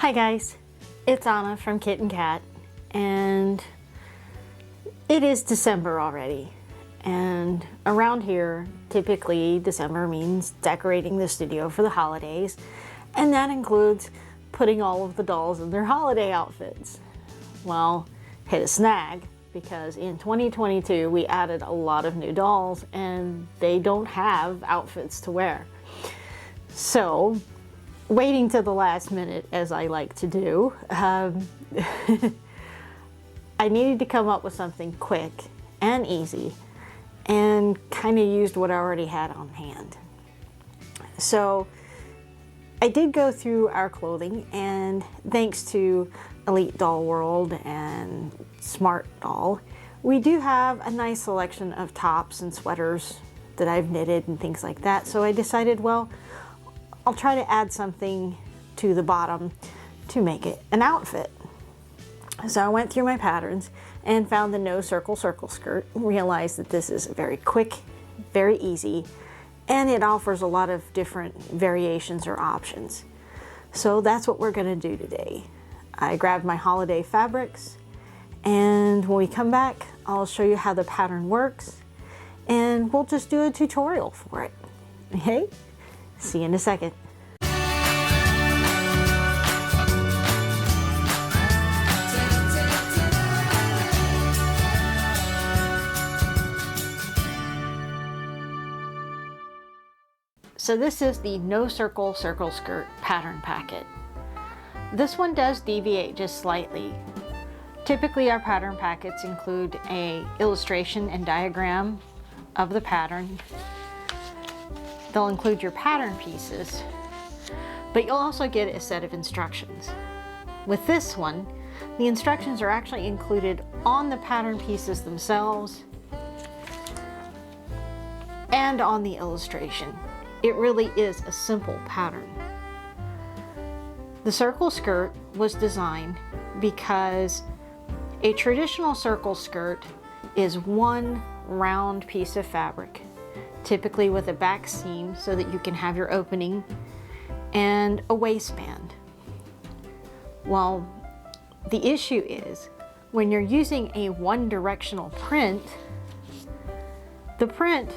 Hi guys, it's Anna from Kit and Kat, and it is December already. And around here, typically December means decorating the studio for the holidays, and that includes putting all of the dolls in their holiday outfits. Well, hit a snag, because in 2022 we added a lot of new dolls and they don't have outfits to wear. So, waiting to the last minute, as I like to do, I needed to come up with something quick and easy, and kind of used what I already had on hand. So I did go through our clothing, and thanks to Elite Doll World and Smartdoll, we do have a nice selection of tops and sweaters that I've knitted and things like that. So I decided, well, I'll try to add something to the bottom to make it an outfit. So I went through my patterns and found the no circle circle skirt, and realized that this is very quick, very easy, and it offers a lot of different variations or options. So that's what we're going to do today. I grabbed my holiday fabrics, and when we come back, I'll show you how the pattern works, and we'll just do a tutorial for it. Okay? See you in a second. So this is the no circle circle skirt pattern packet. This one does deviate just slightly. Typically our pattern packets include an illustration and diagram of the pattern. They'll include your pattern pieces, but you'll also get a set of instructions. With this one, the instructions are actually included on the pattern pieces themselves and on the illustration. It really is a simple pattern. The circle skirt was designed because a traditional circle skirt is one round piece of fabric, typically with a back seam so that you can have your opening, and a waistband. Well, the issue is when you're using a one-directional print, the print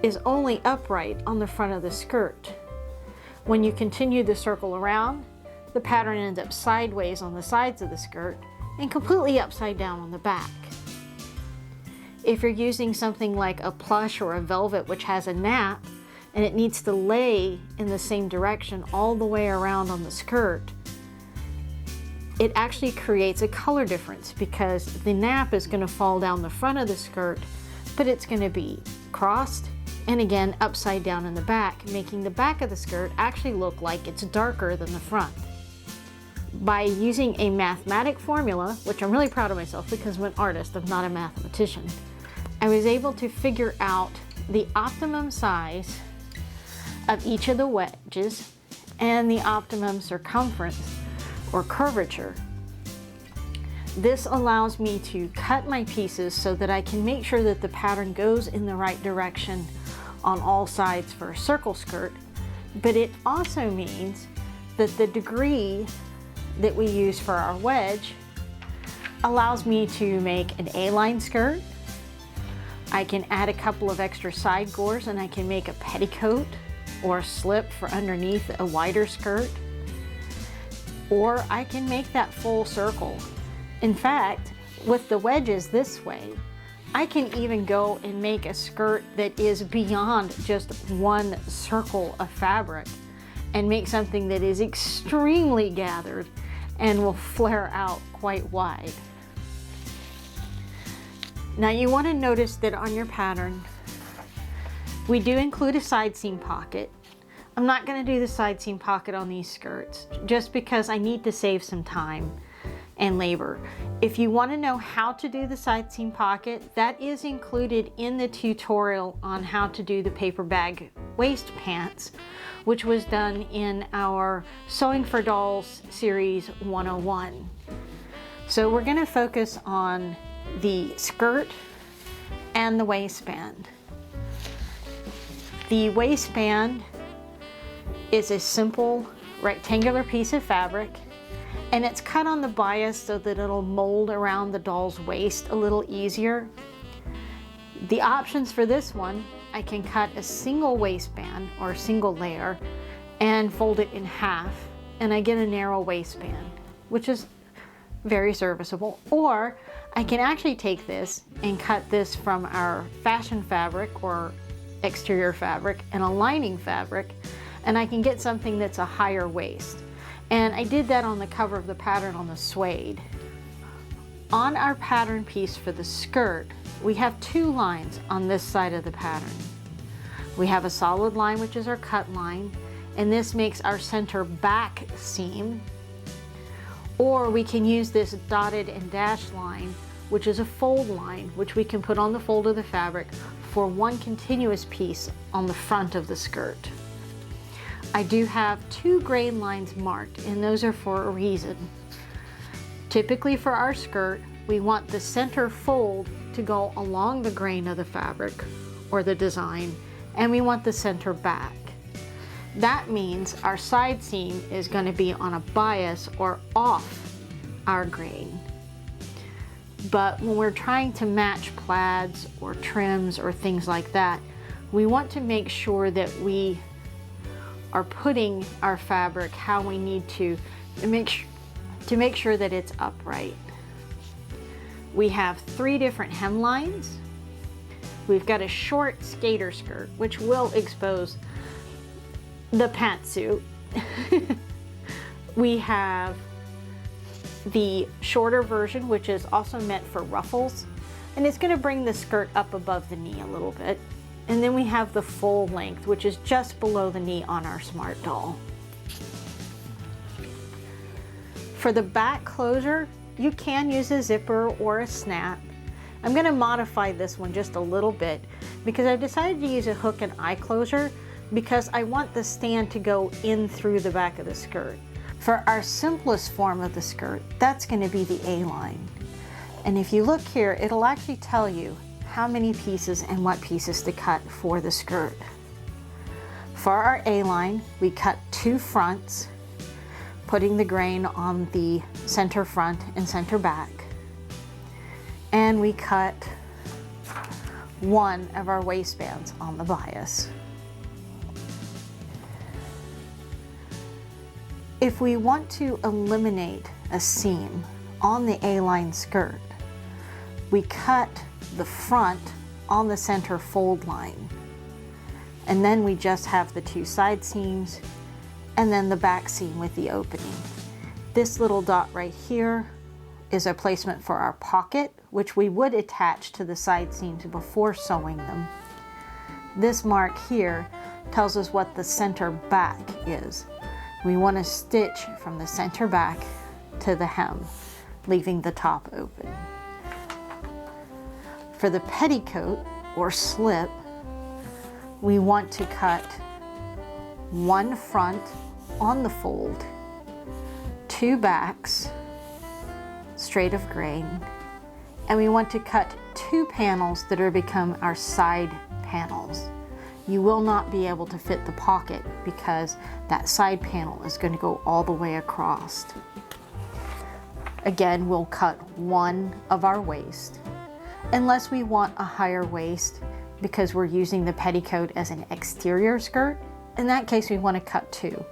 is only upright on the front of the skirt. When you continue the circle around, the pattern ends up sideways on the sides of the skirt and completely upside down on the back. If you're using something like a plush or a velvet which has a nap and it needs to lay in the same direction all the way around on the skirt, it actually creates a color difference because the nap is going to fall down the front of the skirt, but it's going to be crossed and again upside down in the back, making the back of the skirt actually look like it's darker than the front. By using a mathematic formula, which I'm really proud of myself because I'm an artist, I'm not a mathematician, I was able to figure out the optimum size of each of the wedges and the optimum circumference or curvature. This allows me to cut my pieces so that I can make sure that the pattern goes in the right direction on all sides for a circle skirt, but it also means that the degree that we use for our wedge allows me to make an A-line skirt. I can add a couple of extra side gores and I can make a petticoat or a slip for underneath a wider skirt, or I can make that full circle. In fact, with the wedges this way, I can even go and make a skirt that is beyond just one circle of fabric and make something that is extremely gathered and will flare out quite wide. Now you want to notice that on your pattern, we do include a side seam pocket. I'm not going to do the side seam pocket on these skirts just because I need to save some time and labor. If you want to know how to do the side seam pocket, that is included in the tutorial on how to do the paper bag waist pants, which was done in our Sewing for Dolls Series 101. So we're going to focus on the skirt and the waistband. The waistband is a simple rectangular piece of fabric, and it's cut on the bias so that it'll mold around the doll's waist a little easier. The options for this one, I can cut a single waistband or a single layer and fold it in half, and I get a narrow waistband, which is very serviceable. Or I can actually take this and cut this from our fashion fabric or exterior fabric and a lining fabric, and I can get something that's a higher waist. And I did that on the cover of the pattern on the suede. On our pattern piece for the skirt, we have two lines on this side of the pattern. We have a solid line, which is our cut line, and this makes our center back seam. Or we can use this dotted and dashed line, which is a fold line, which we can put on the fold of the fabric for one continuous piece on the front of the skirt. I do have two grain lines marked, and those are for a reason. Typically for our skirt, we want the center fold to go along the grain of the fabric or the design, and we want the center back. That means our side seam is going to be on a bias or off our grain. But when we're trying to match plaids or trims or things like that, we want to make sure that we are putting our fabric how we need to make sure that it's upright. We have three different hemlines. We've got a short skater skirt, which will expose the pantsuit. We have the shorter version, which is also meant for ruffles, and it's going to bring the skirt up above the knee a little bit. And then we have the full length, which is just below the knee on our Smart Doll. For the back closure, you can use a zipper or a snap. I'm going to modify this one just a little bit because I've decided to use a hook and eye closure because I want the stand to go in through the back of the skirt. For our simplest form of the skirt, that's going to be the A-line. And if you look here, it'll actually tell you how many pieces and what pieces to cut for the skirt. For our A-line, we cut two fronts, putting the grain on the center front and center back. And we cut one of our waistbands on the bias. If we want to eliminate a seam on the A-line skirt, we cut the front on the center fold line, and then we just have the two side seams and then the back seam with the opening. This little dot right here is a placement for our pocket, which we would attach to the side seams before sewing them. This mark here tells us what the center back is. We want to stitch from the center back to the hem, leaving the top open. For the petticoat or slip, we want to cut one front on the fold, two backs straight of grain, and we want to cut two panels that are become our side panels. You will not be able to fit the pocket because that side panel is going to go all the way across. Again, we'll cut one of our waist, unless we want a higher waist because we're using the petticoat as an exterior skirt. In that case, we want to cut two.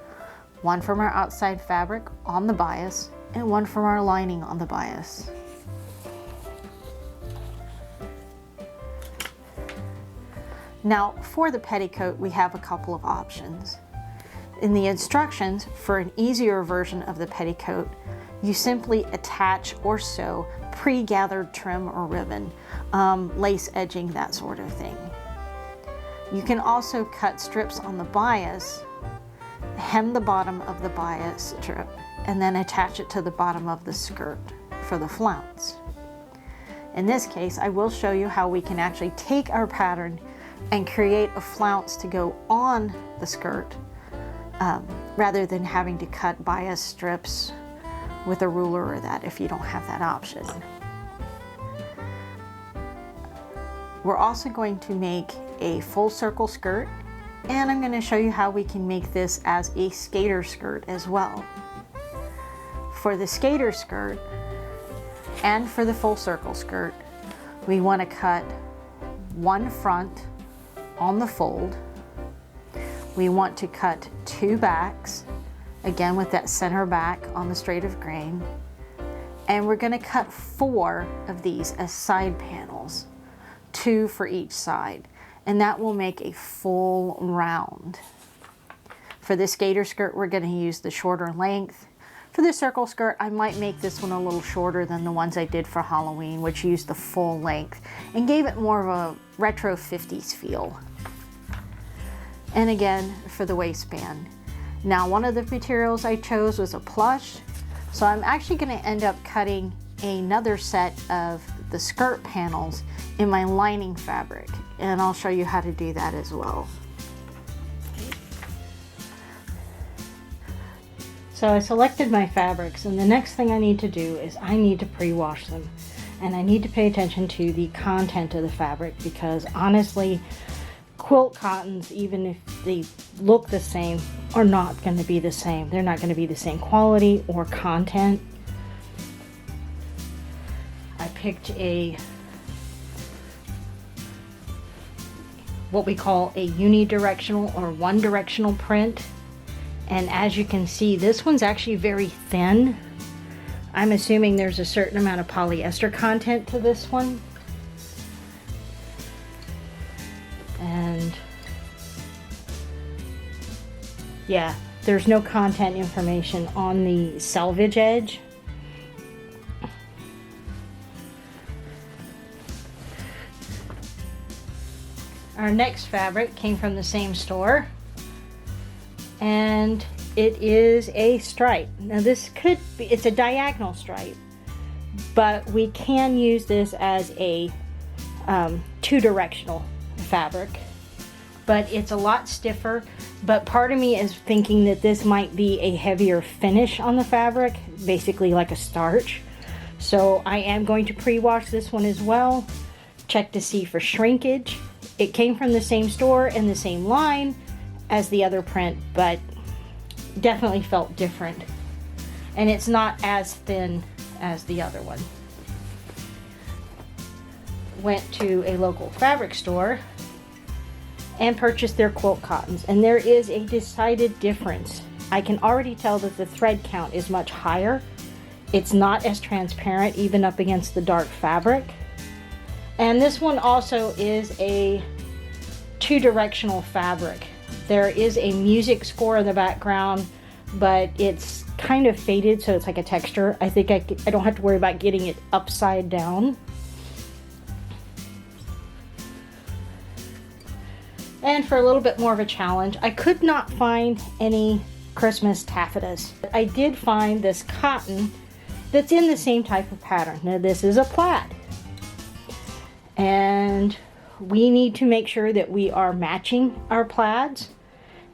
One from our outside fabric on the bias and one from our lining on the bias. Now for the petticoat, we have a couple of options. In the instructions for an easier version of the petticoat, you simply attach or sew pre-gathered trim or ribbon, lace edging, that sort of thing. You can also cut strips on the bias, hem the bottom of the bias strip, and then attach it to the bottom of the skirt for the flounce. In this case, I will show you how we can actually take our pattern and create a flounce to go on the skirt rather than having to cut bias strips with a ruler or that if you don't have that option. We're also going to make a full circle skirt And I'm going to show you how we can make this as a skater skirt as well. For the skater skirt and for the full circle skirt, we want to cut one front on the fold. We want to cut 2 backs, again with that center back on the straight of grain. And we're going to cut 4 of these as side panels, 2 for each side. And that will make a full round. For the skater skirt, we're going to use the shorter length. For the circle skirt, I might make this one a little shorter than the ones I did for Halloween, which used the full length and gave it more of a retro 50s feel. And again, for the waistband. Now, one of the materials I chose was a plush, so I'm actually going to end up cutting another set of the skirt panels in my lining fabric, and I'll show you how to do that as well. So I selected my fabrics, and the next thing I need to do is I need to pre-wash them. And I need to pay attention to the content of the fabric, because honestly, quilt cottons, even if they look the same, are not going to be the same. They're not going to be the same quality or content. I picked what we call a unidirectional or one directional print. And as you can see, this one's actually very thin. I'm assuming there's a certain amount of polyester content to this one. And yeah, there's no content information on the selvage edge. Our next fabric came from the same store, and it is a stripe. Now this could be, it's a diagonal stripe, but we can use this as a two-directional fabric, but it's a lot stiffer. But part of me is thinking that this might be a heavier finish on the fabric, basically like a starch. So I am going to pre-wash this one as well, check to see for shrinkage. It came from the same store and the same line as the other print, but definitely felt different. And it's not as thin as the other one. Went to a local fabric store and purchased their quilt cottons, and there is a decided difference. I can already tell that the thread count is much higher. It's not as transparent even up against the dark fabric. And this one also is a two-directional fabric. There is a music score in the background, but it's kind of faded, so it's like a texture. I think I don't have to worry about getting it upside down. And for a little bit more of a challenge, I could not find any Christmas taffetas. I did find this cotton that's in the same type of pattern. Now this is a plaid, and we need to make sure that we are matching our plaids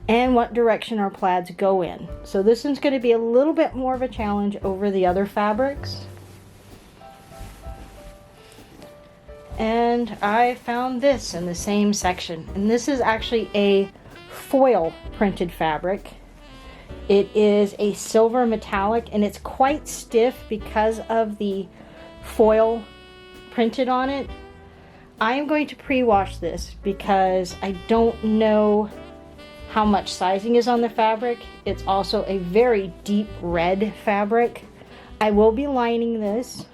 and what direction our plaids go in. So this one's going to be a little bit more of a challenge over the other fabrics. And I found this in the same section, and this is actually a foil printed fabric. It is a silver metallic, and it's quite stiff because of the foil printed on it. I am going to pre-wash this because I don't know how much sizing is on the fabric. It's also a very deep red fabric. I will be lining this,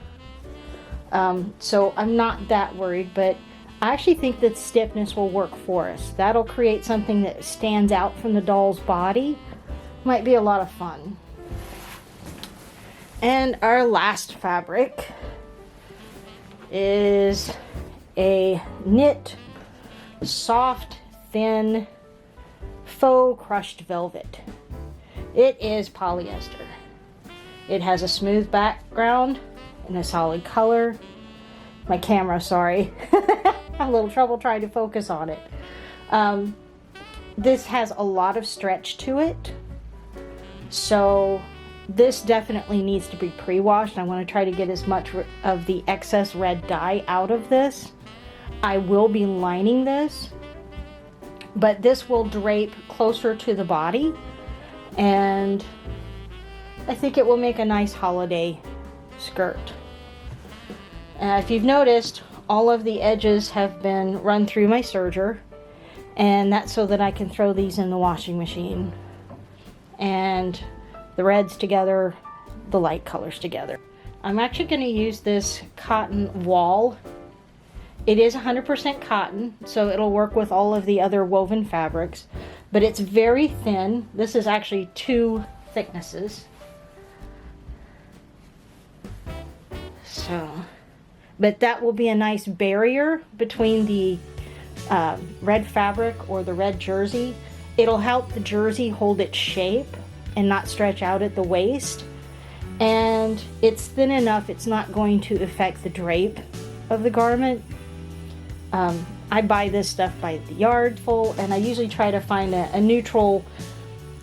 so I'm not that worried, but I actually think that stiffness will work for us. That'll create something that stands out from the doll's body. Might be a lot of fun. And our last fabric is a knit, soft, thin, faux crushed velvet. It is polyester. It has a smooth background and a solid color. My camera, sorry. Had a little trouble trying to focus on it. This has a lot of stretch to it, so this definitely needs to be pre-washed. I want to try to get as much of the excess red dye out of this. I will be lining this, but this will drape closer to the body, and I think it will make a nice holiday skirt. If you've noticed, all of the edges have been run through my serger, and that's so that I can throw these in the washing machine. And the reds together, the light colors together. I'm actually going to use this cotton wall. It is 100% cotton, so it'll work with all of the other woven fabrics, but it's very thin. This is actually 2 thicknesses. So, but that will be a nice barrier between the red fabric or the red jersey. It'll help the jersey hold its shape and not stretch out at the waist. And it's thin enough, it's not going to affect the drape of the garment. I buy this stuff by the yard full, and I usually try to find a neutral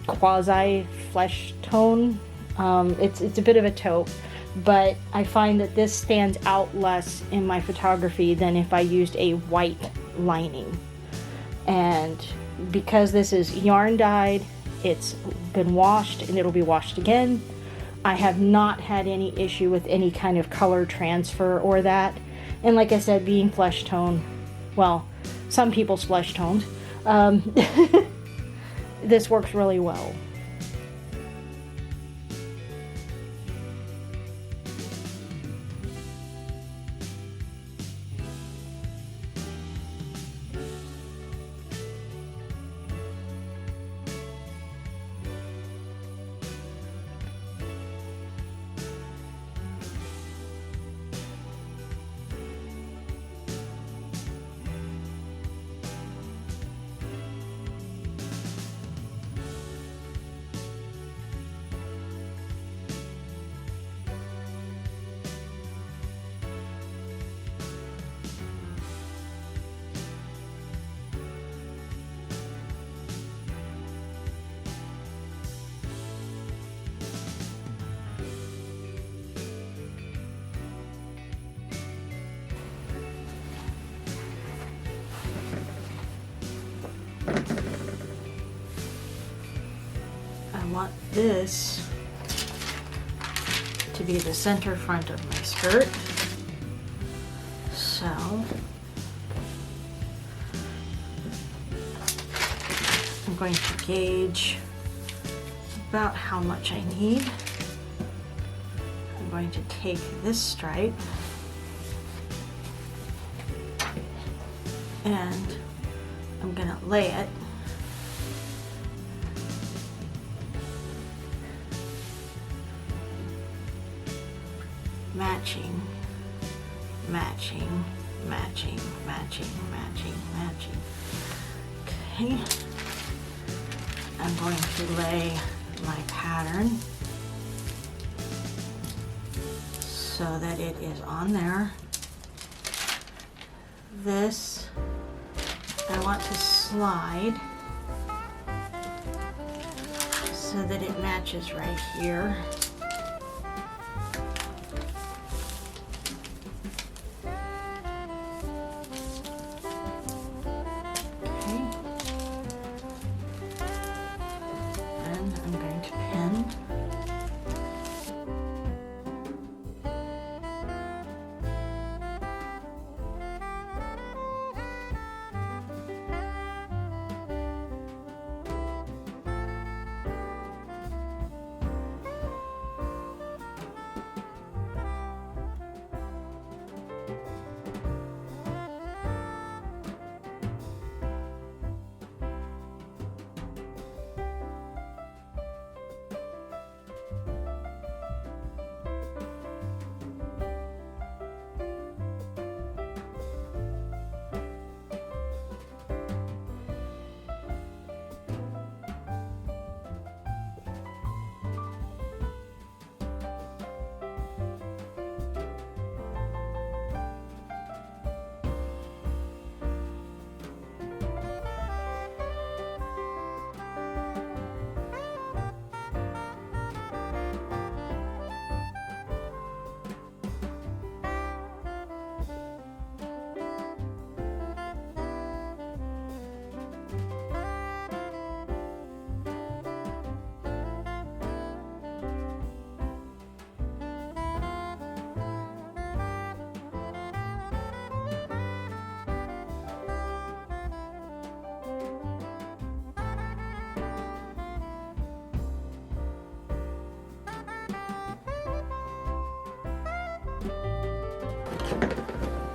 quasi flesh tone. It's a bit of a taupe, but I find that this stands out less in my photography than if I used a white lining. And because this is yarn dyed, it's been washed and it'll be washed again. I have not had any issue with any kind of color transfer or that. And like I said, being flesh tone, well, some people's flesh tones, this works really well. I want this to be the center front of my skirt. So I'm going to gauge about how much I need. I'm going to take this stripe and I'm going to lay it matching, matching, matching, matching, matching, matching. Okay. I'm going to lay my pattern so that it is on there. This I want to slide so that it matches right here.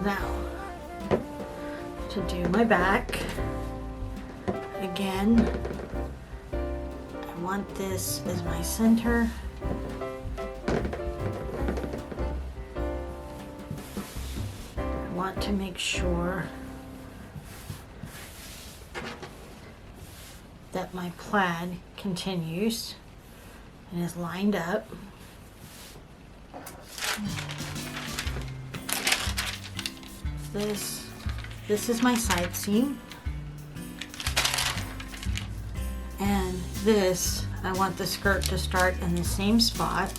Now, to do my back, again, I want this as my center. I want to make sure that my plaid continues and is lined up. This is my side seam, and this, I want the skirt to start in the same spot.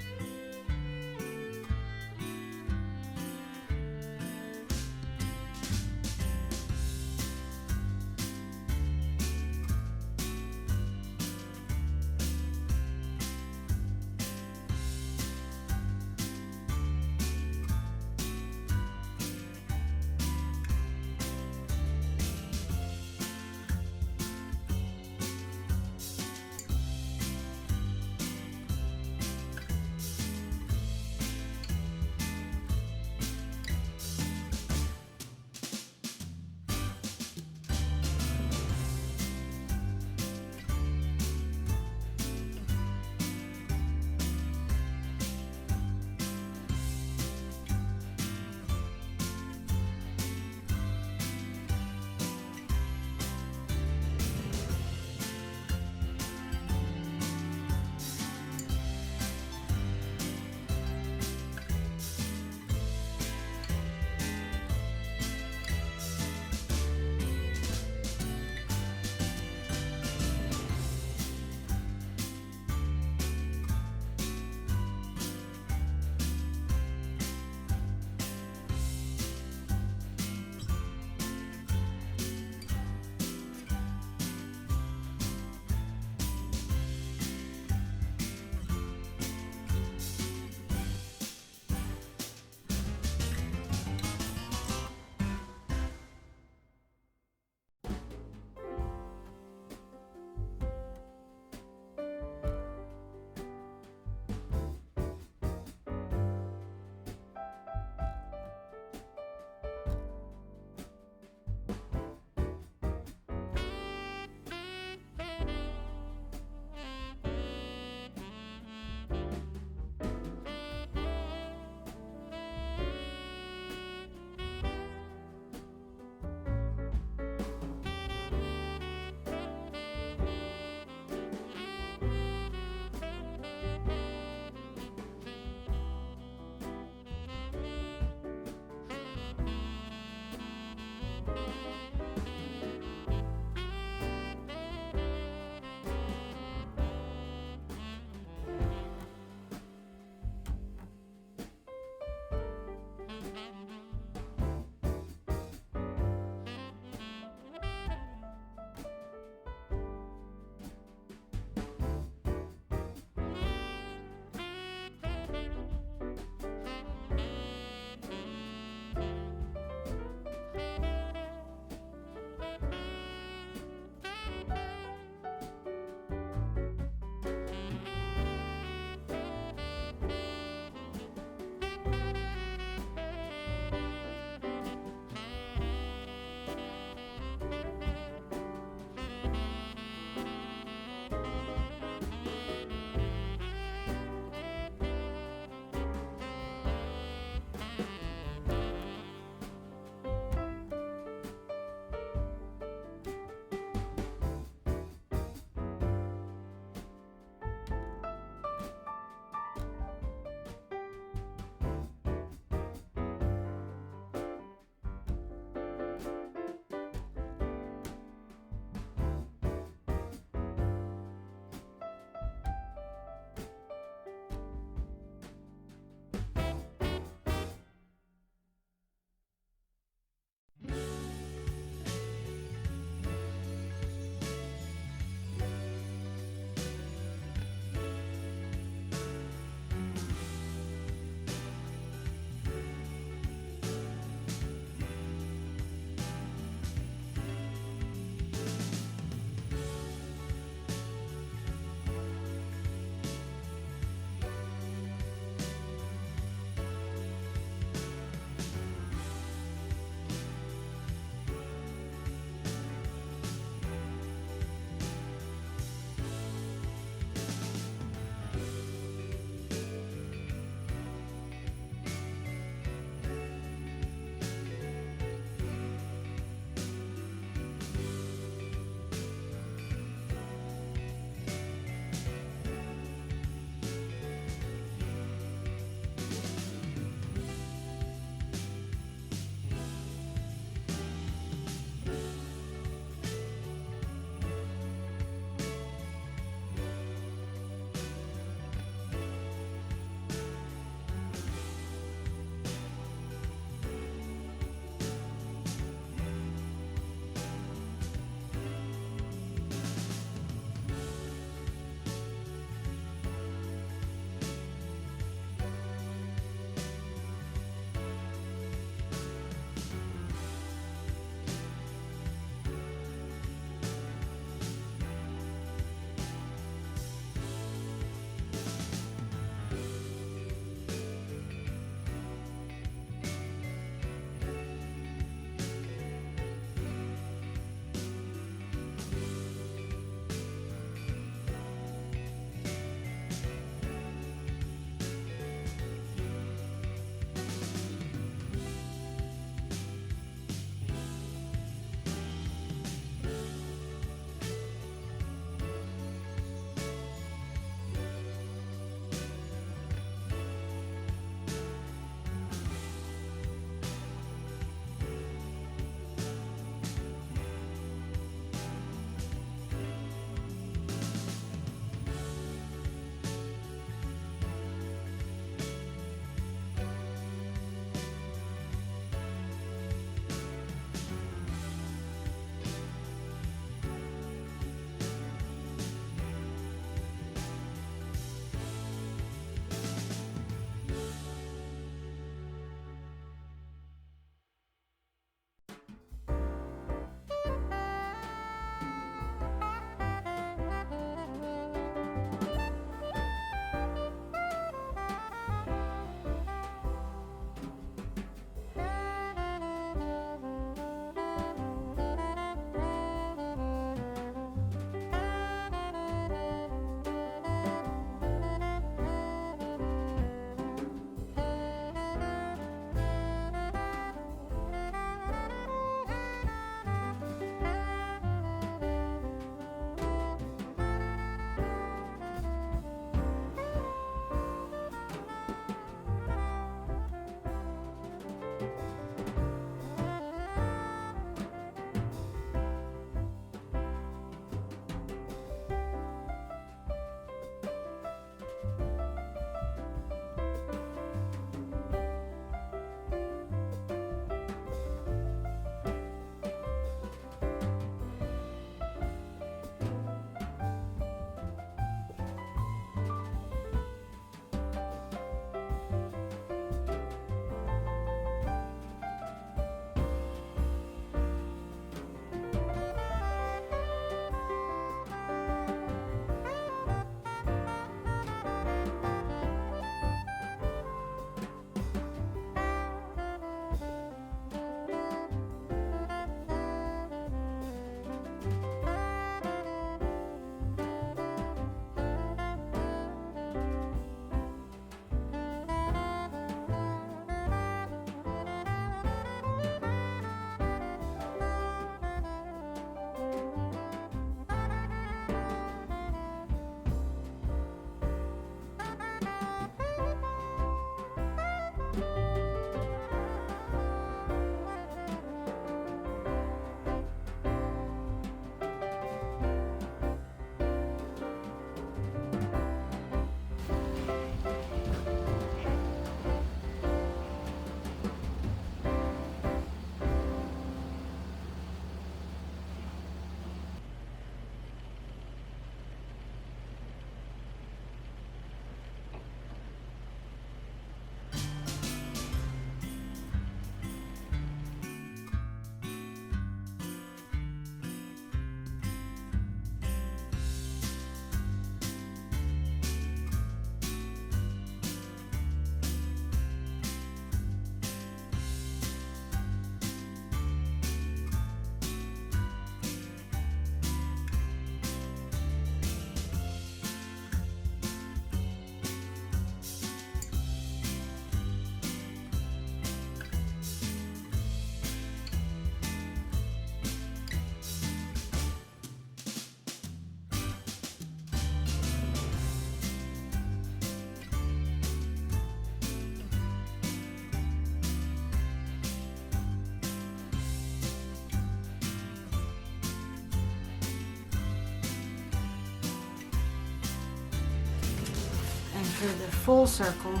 For the full circle,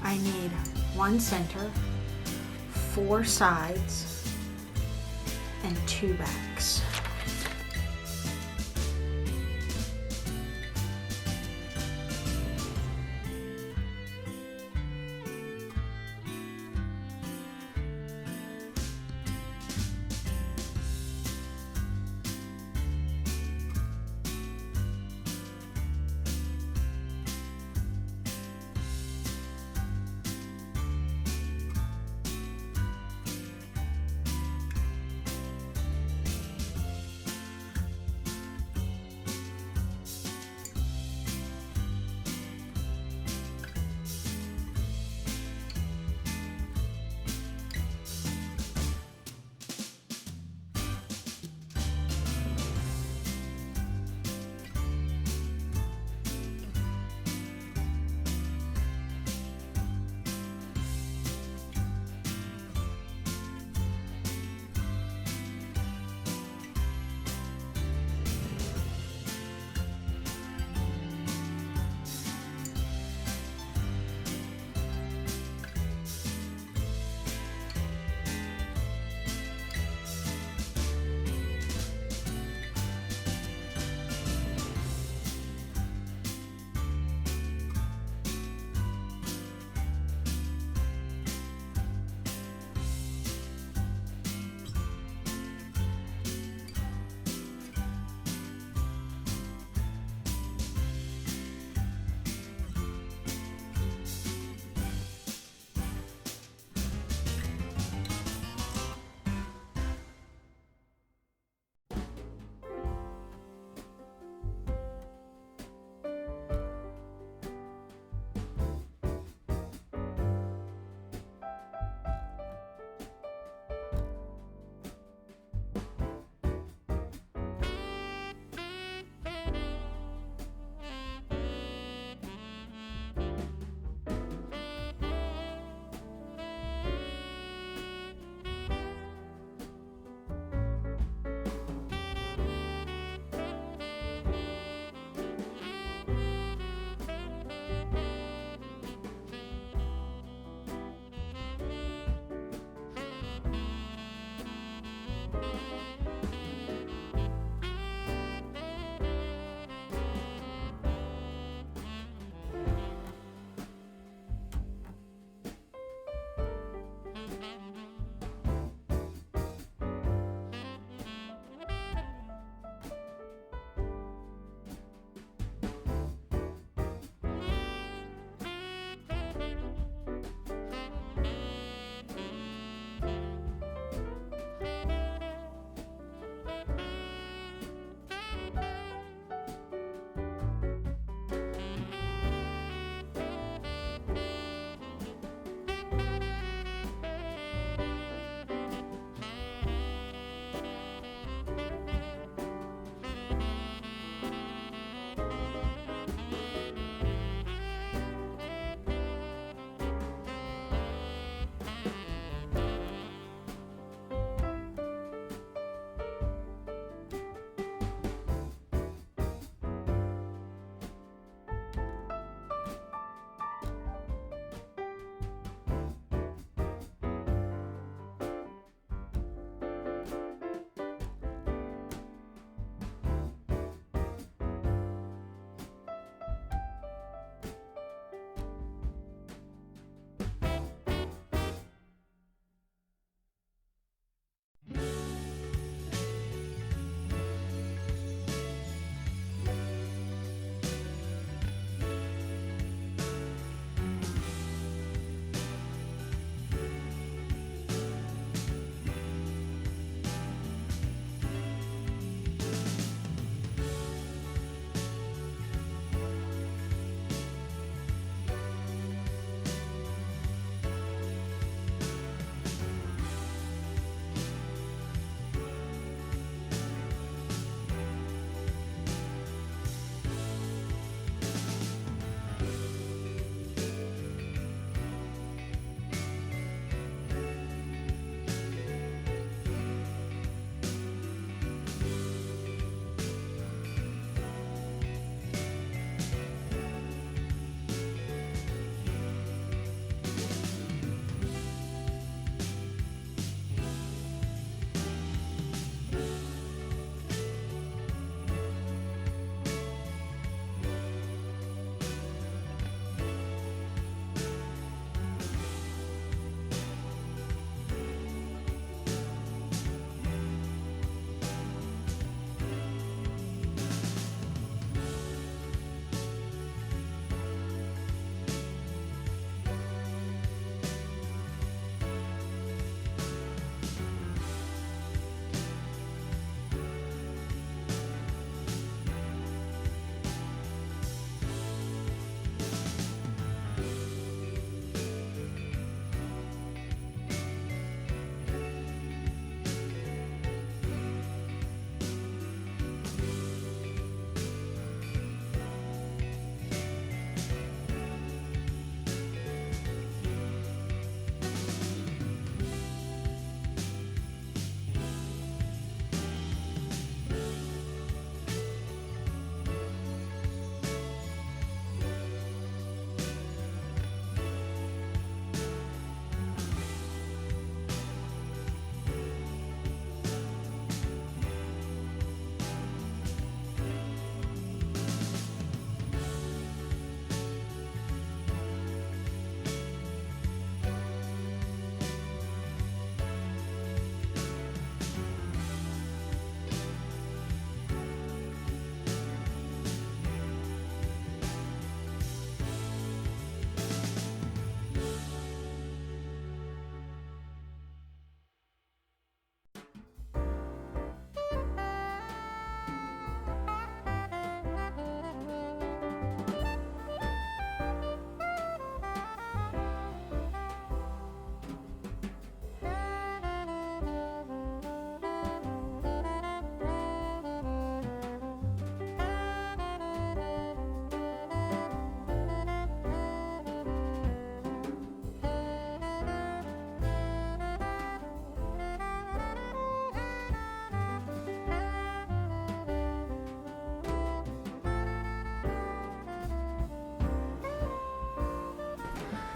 I need 1 center, 4 sides, and 2 backs.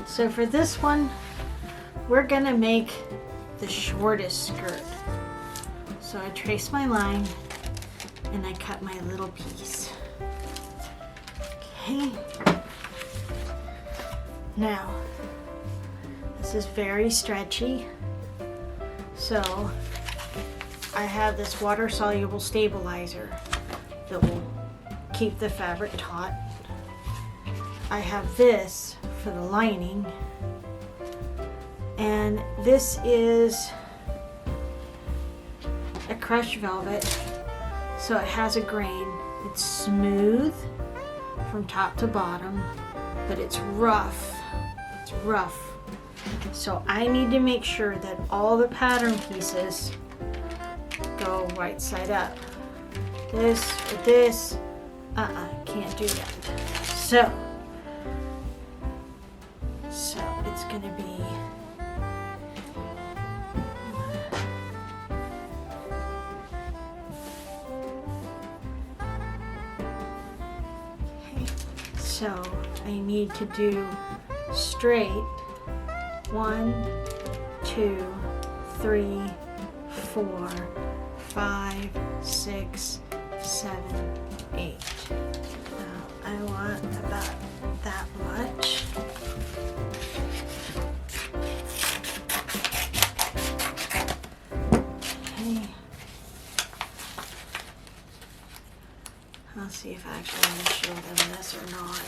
So for this one, we're gonna make the shortest skirt. So I trace my line and I cut my little piece. Okay. Now, this is very stretchy. So I have this water-soluble stabilizer that will keep the fabric taut. I have this for the lining, and this is a crushed velvet, so it has a grain. It's smooth from top to bottom, but it's rough. It's rough. So I need to make sure that all the pattern pieces go right side up. This or this, can't do that. So it's gonna be okay. So I need to do straight 1, 2, 3, 4, 5, 6, 7, 8. Now I want about that much. Okay. I'll see if I actually want to show them this or not.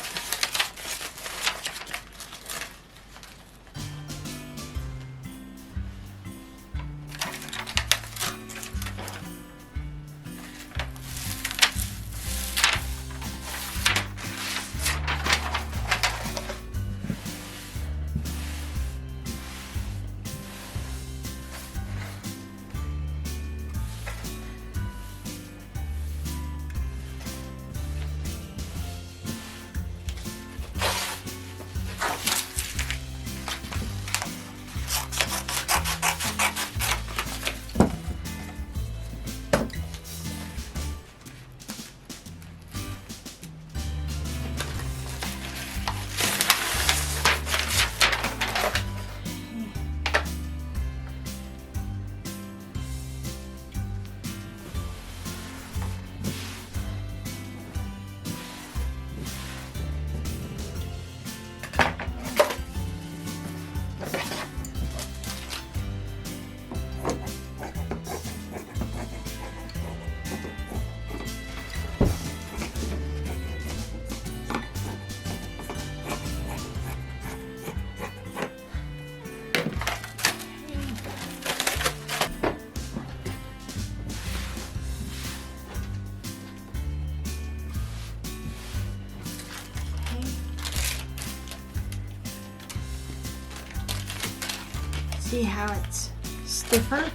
See how it's stiffer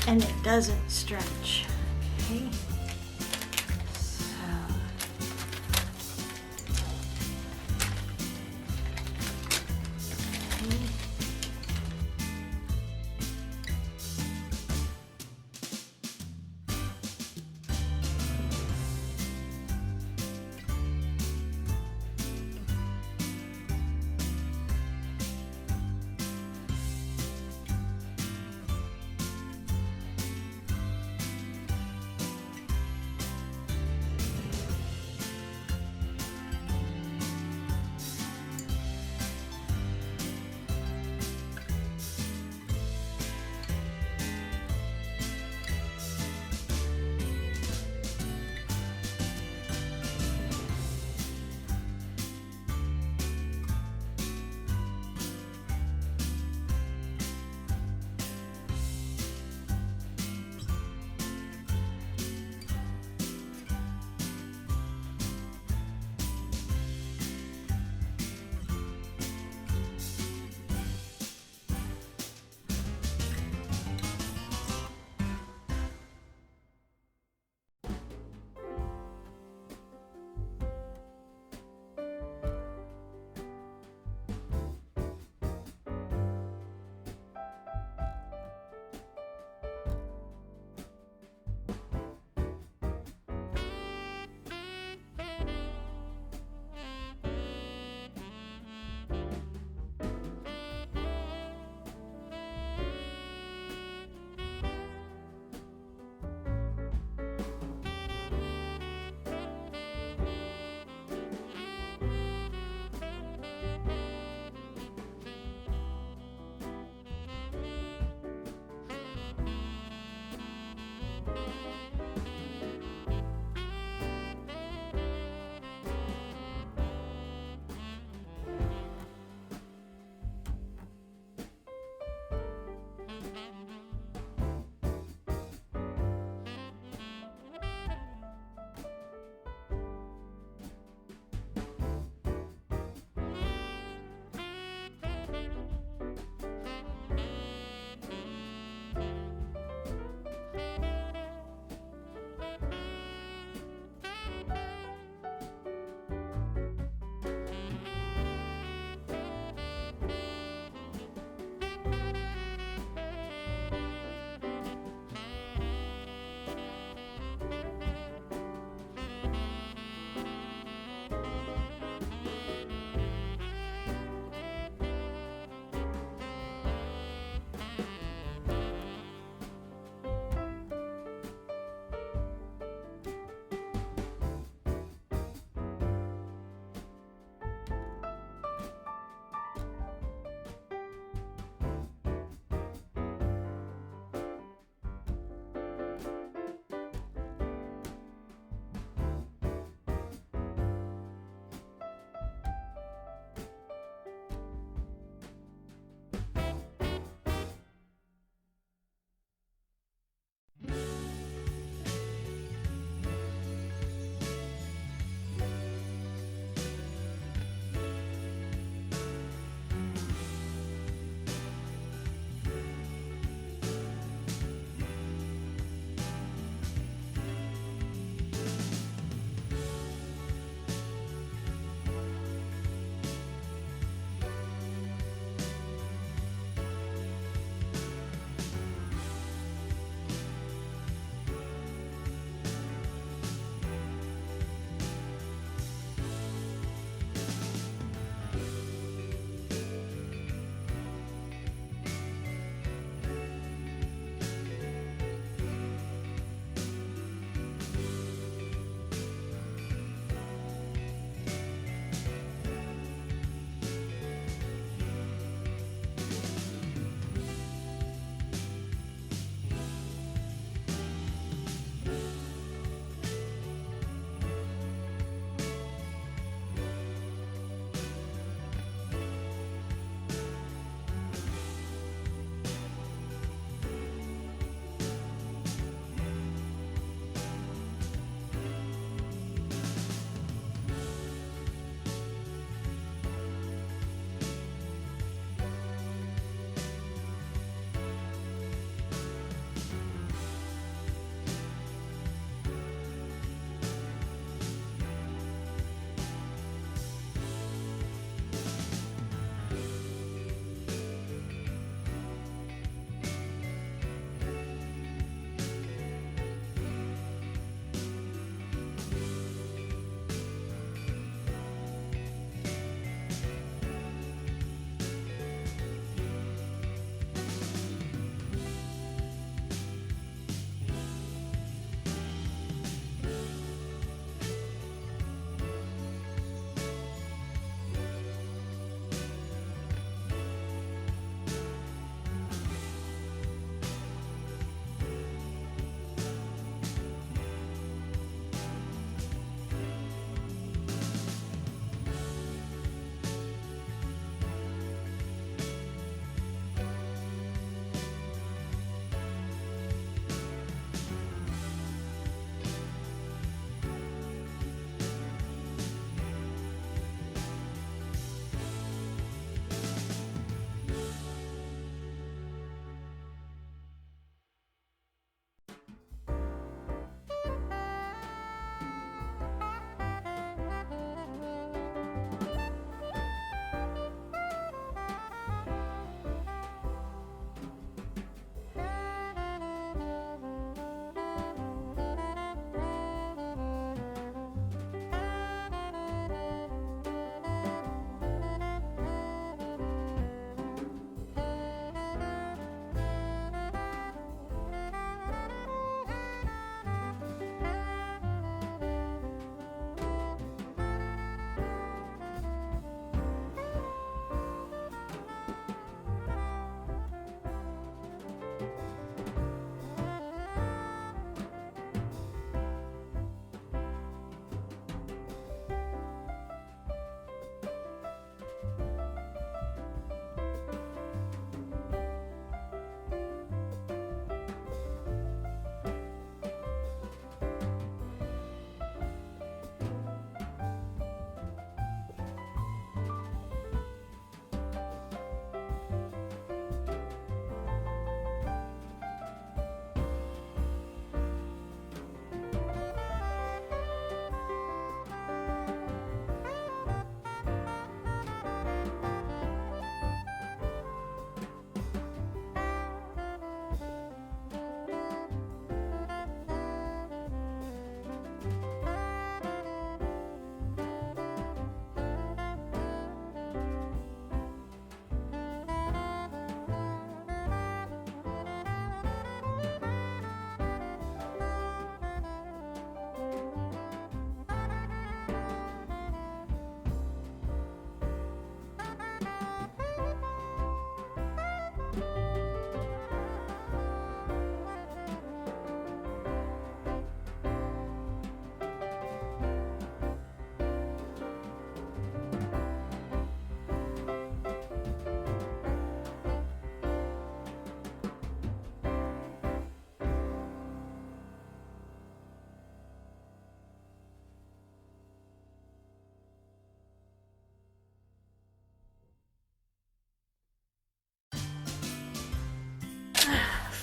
and it doesn't stretch. Okay.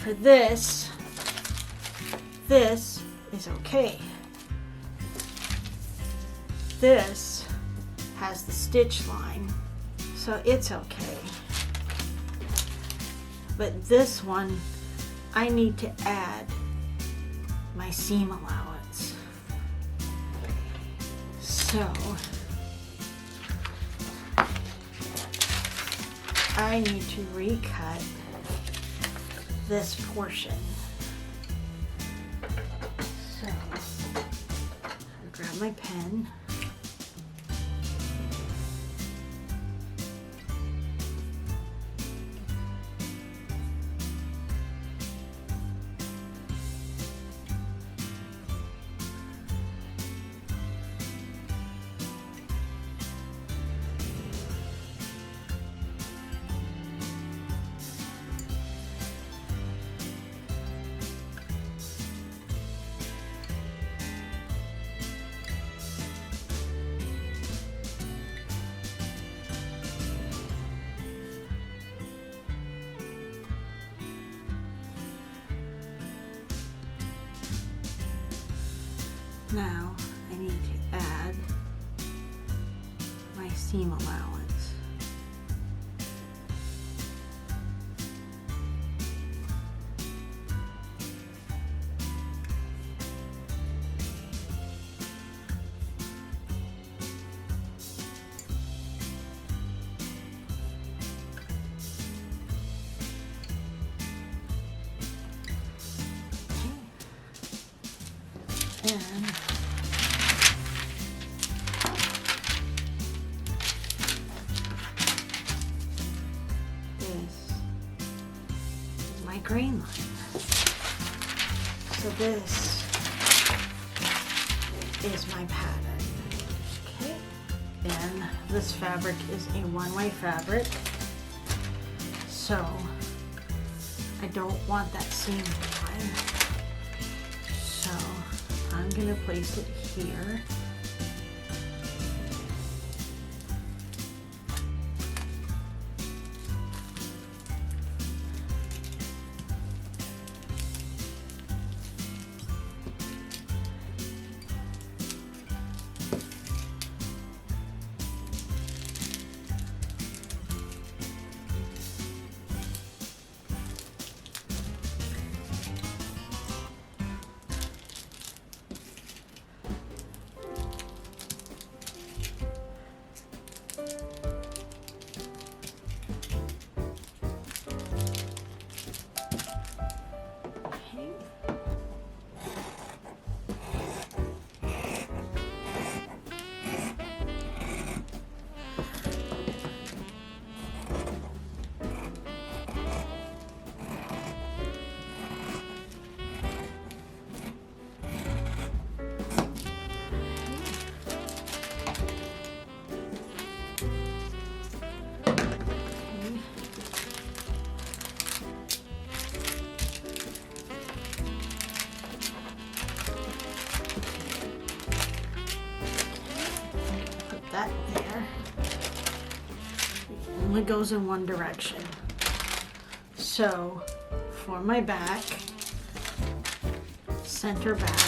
for this is okay. This has the stitch line, so it's okay. But this one, I need to add my seam allowance. So I need to recut this portion. So I grab my pen. Now I need to add my seam allowance. And this is my grain line. So this is my pattern. Okay. And this fabric is a one-way fabric. So I don't want that seam line. So I'm going to place it here. That there. It only goes in one direction. So for my back, center back,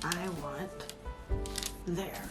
I want there.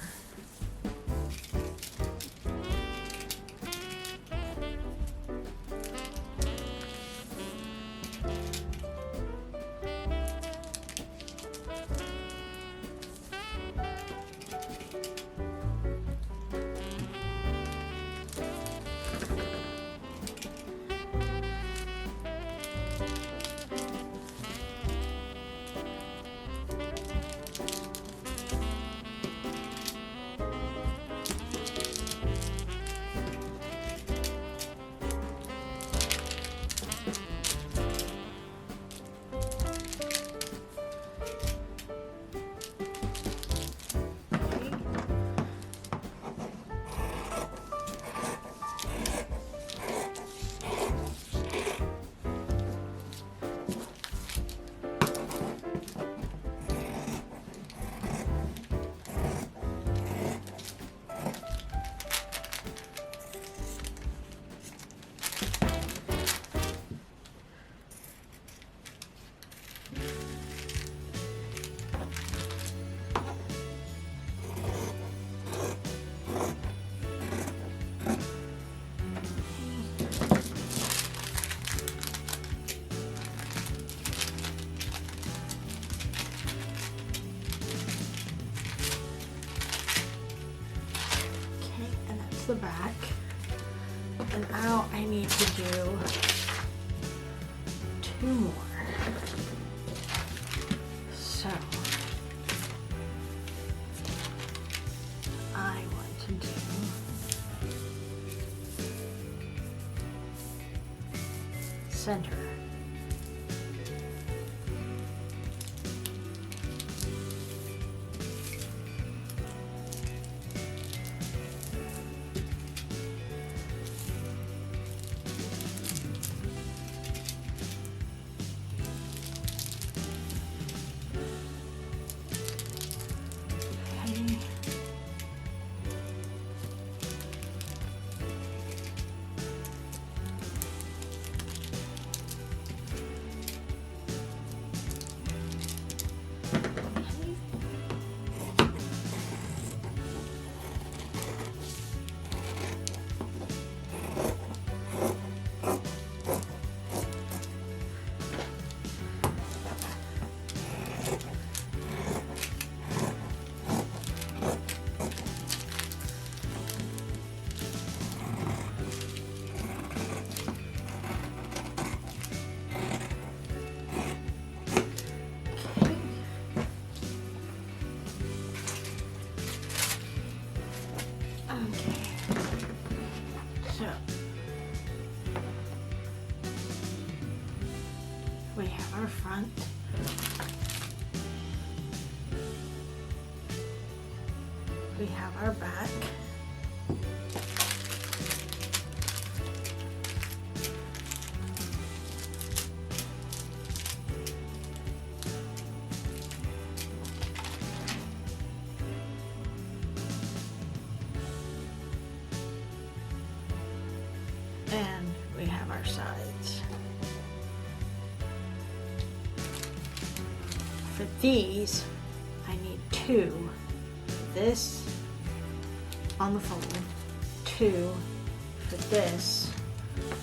that's the back. And now I need to do 2 more. So I want to do center. Okay. So we have our front. We have our back. And we have our sides. For these, I need 2. This on the fold, 2 for this,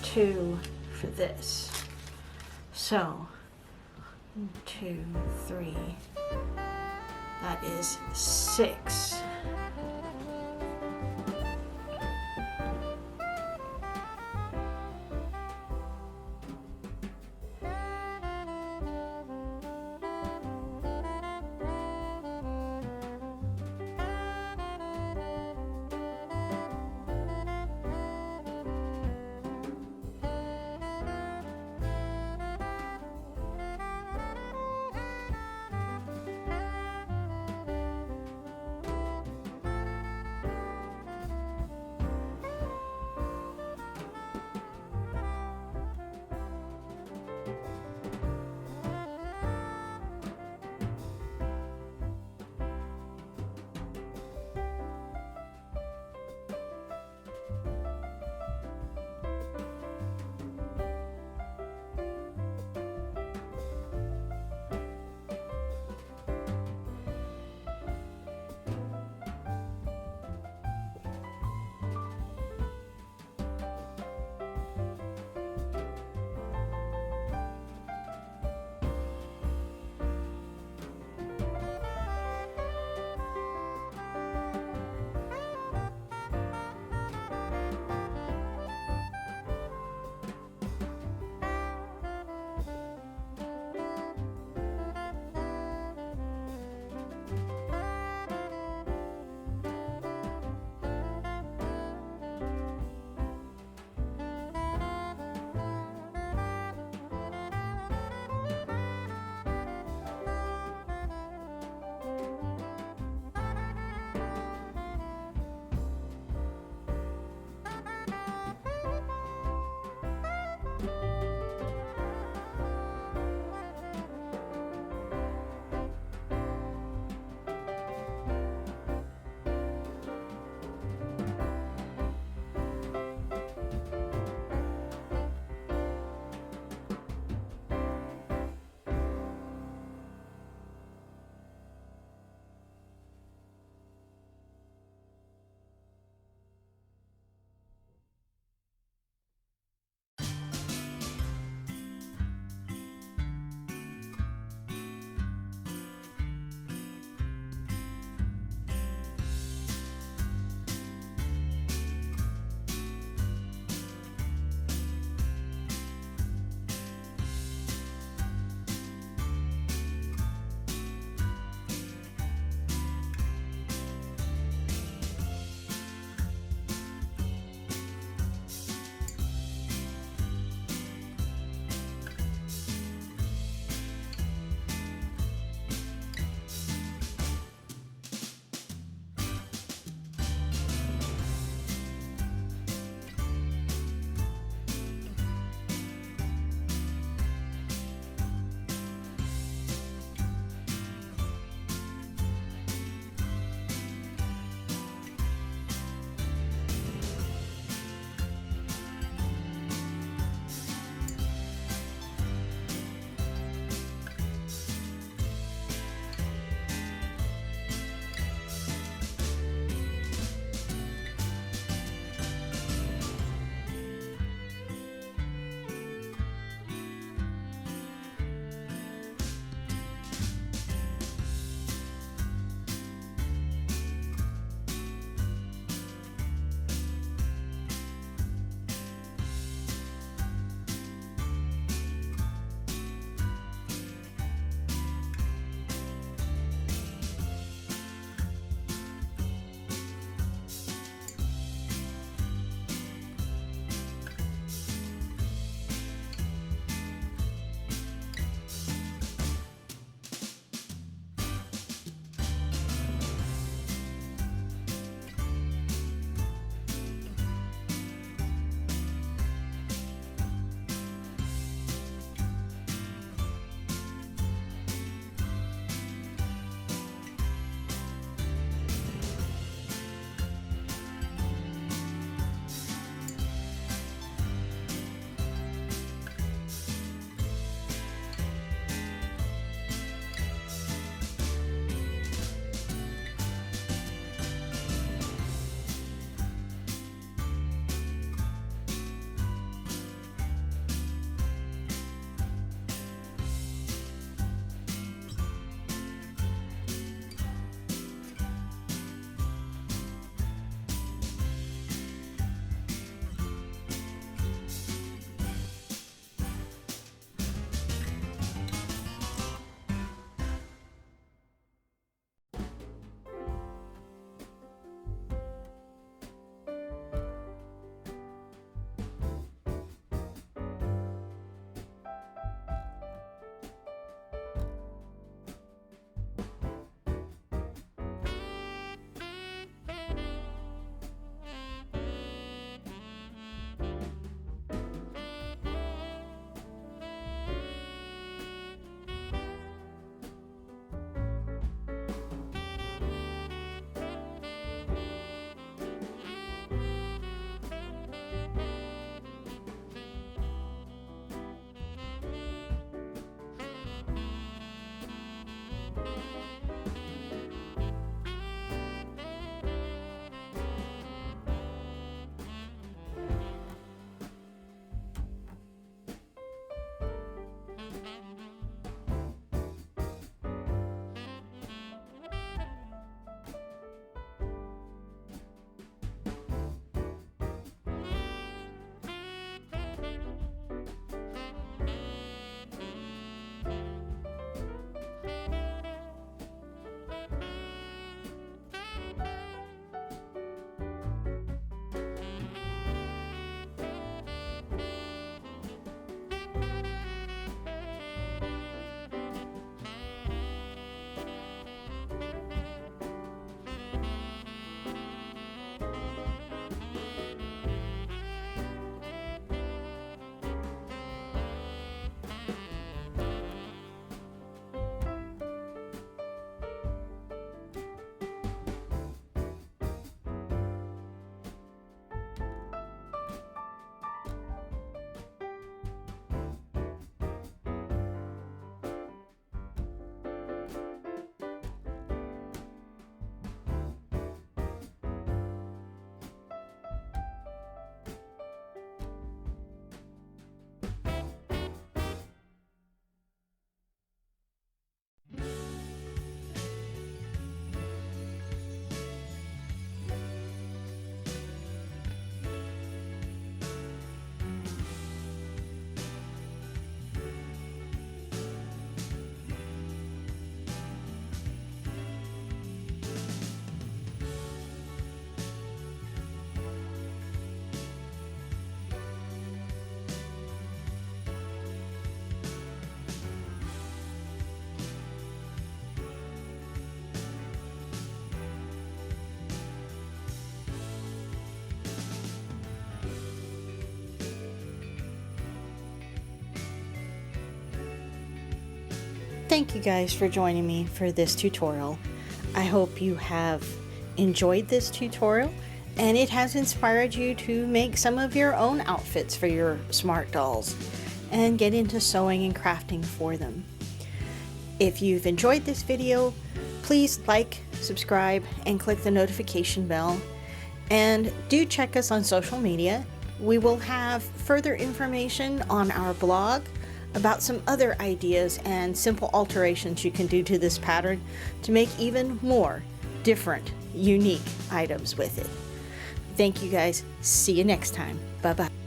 2 for this. So 1, 2, 3, that is 6. Thank you guys for joining me for this tutorial. I hope you have enjoyed this tutorial and it has inspired you to make some of your own outfits for your smart dolls and get into sewing and crafting for them. If you've enjoyed this video, please like, subscribe, and click the notification bell. And do check us on social media. We will have further information on our blog about some other ideas and simple alterations you can do to this pattern to make even more different, unique items with it. Thank you guys. See you next time. Bye-bye.